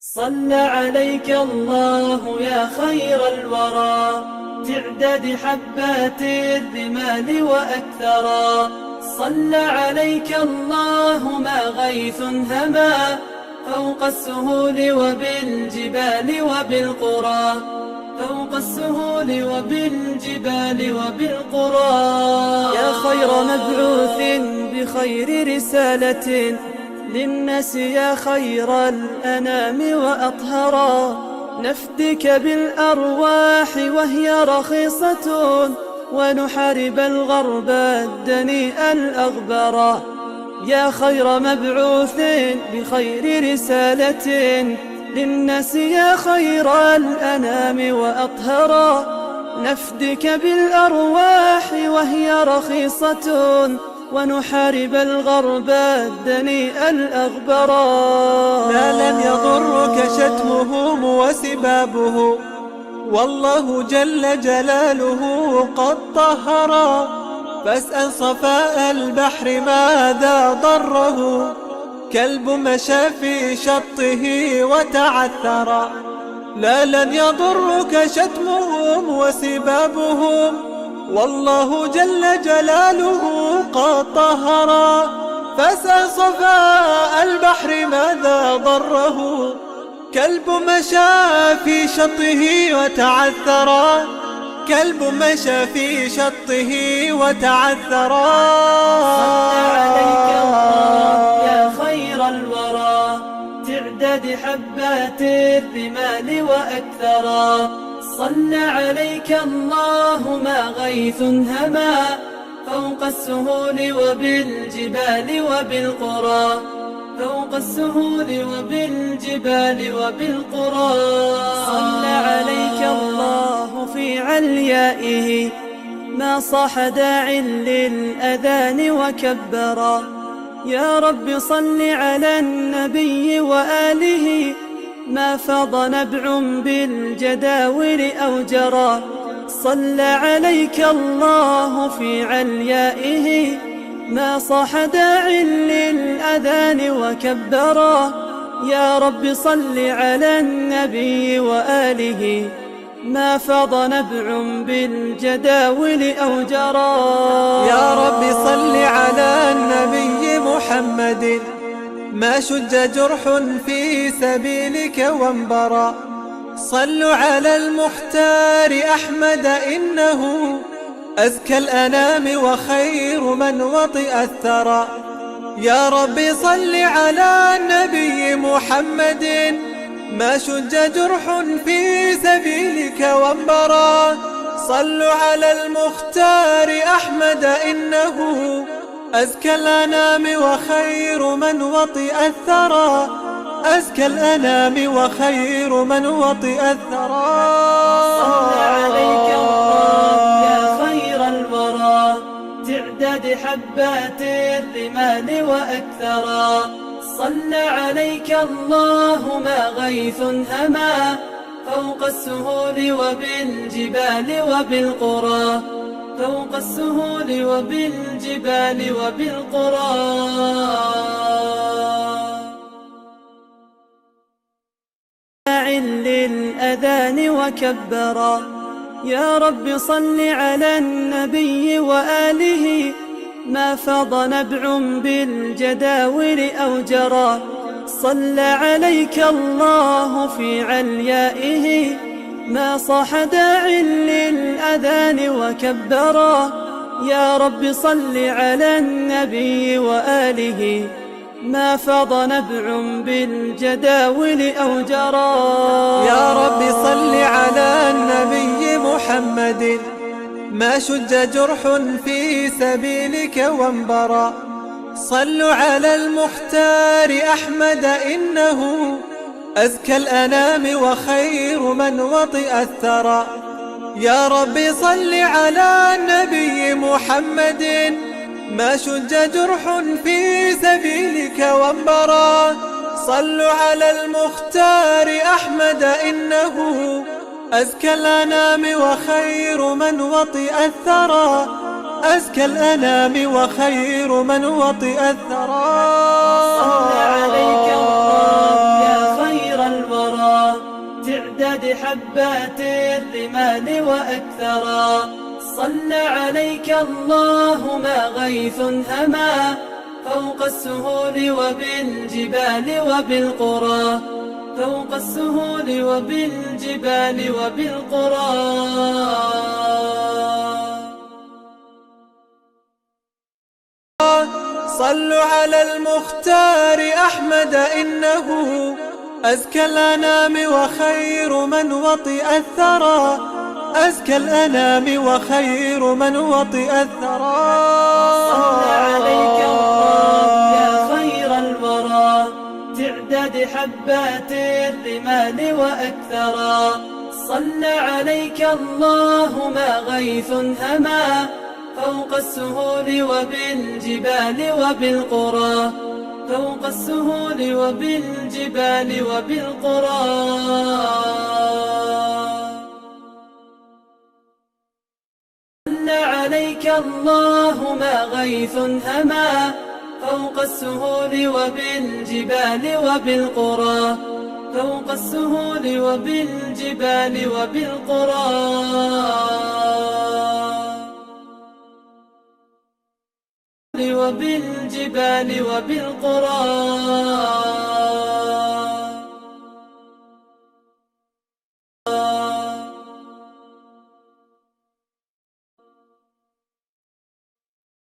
صلى عليك الله يا خير الورى تعداد حبات الرمال وأكثرا. صلى عليك الله ما غيث هما فوق السهول وبالجبال وبالقرى، فوق السهول وبالجبال وبالقرى. يا خير مبعوث بخير رسالة للناس، يا خير الأنام وأطهرا. نفدك بالأرواح وهي رخيصة ونحارب الغرب الدنيء الأغبرا. يا خير مبعوث بخير رسالة للناس، يا خير الأنام وأطهرا. نفدك بالأرواح وهي رخيصة ونحارب الغرب الدنيء الأغبرا. لا لن يضرك شتمهم وسبابه، والله جل جلاله قد طهرا. فاسأل صفاء البحر ماذا ضره، كلب مشى في شطه وتعثرا. لا لن يضرك شتمهم وسبابهم، والله جل جلاله قد طهرا. فاسأل صفاء البحر ماذا ضره، كلب مشى في شطه وتعثرا. كلب مشى في شطه وتعثرا. صلى عليك الله يا خير الورى تعداد حبات الرمال وأكثرا. صلى عليك الله ما غيث هما فوق السهول وبالجبال وبالقرى، فوق السهول وبالجبال وبالقرى. صلى عليك الله في عليائه ما صاح داع للأذان وكبرا. يا رب صل على النبي وآله ما فاض نبع بالجداول أو جرى. صلى عليك الله في عليائه ما صاح داع للأذان وكبرا. يا رب صل على النبي وآله ما فاض نبع بالجداول أو جرى. يا رب صل على النبي محمد ما شج جرح في سبيلك وانبرى. صلوا على المختار أحمد إنه أزكى الأنام وخير من وطئ الثرى. يا رب صل على النبي محمد ما شج جرح في سبيلك وانبرى. صلوا على المختار أحمد إنه أزكى الأنام وخير من وطئ الثرى. أزكى الأنام وخير من وطئ الثرى. صلى عليك الله يا خير الورى تعداد حبات الرمال وأكثرا. صلى عليك الله ما غيث هما فوق السهول وبالجبال وبالقرى، فوق السهول وبالجبال وبالقرى. للأذان وكبرا. يا رب صل على النبي وآله ما فاض نبع بالجداول أو جرى. صلى عليك الله في عليائه ما صاح داع للأذان وكبرا. يا رب صل على النبي وآله ما فاض نبع بالجداول أو جرى. يا رب صل على النبي محمد ما شج جرح في سبيلك وانبرى. صلوا على المختار أحمد إنه أزكى الأنام وخير من وطئ الثرى. يا رب صل على النبي محمد ما شج جرح في سبيلك وانبرى. صلوا على المختار أحمد إنه أزكى الأنام وخير من وطئ الثرى. أزكى الأنام وخير من وطئ الثرى. صلى عليك الله يا خير الورى حبات الرمال وأكثرا. صلى عليك الله ما غيث هما فوق السهول وبالجبال وبالقرى، فوق السهول وبالجبال وبالقرى. صلوا على المختار أحمد إنه أزكى الأنام وخير من وطئ الثرى، أزكى الأنام وخير من وطئ الثرى. صلى عليك الله يا خير الورى تعداد حبات الرمال وأكثرا. صلى عليك الله ما غيث هما فوق السهول وبالجبال وبالقرى، فوق السهول وبالجبال وبالقرى. صلى عليك الله ما غيث هما فوق السهول وبالجبال وبالقرى، فوق السهول وبالجبال وبالقرى. وبالجبال وبالقرى.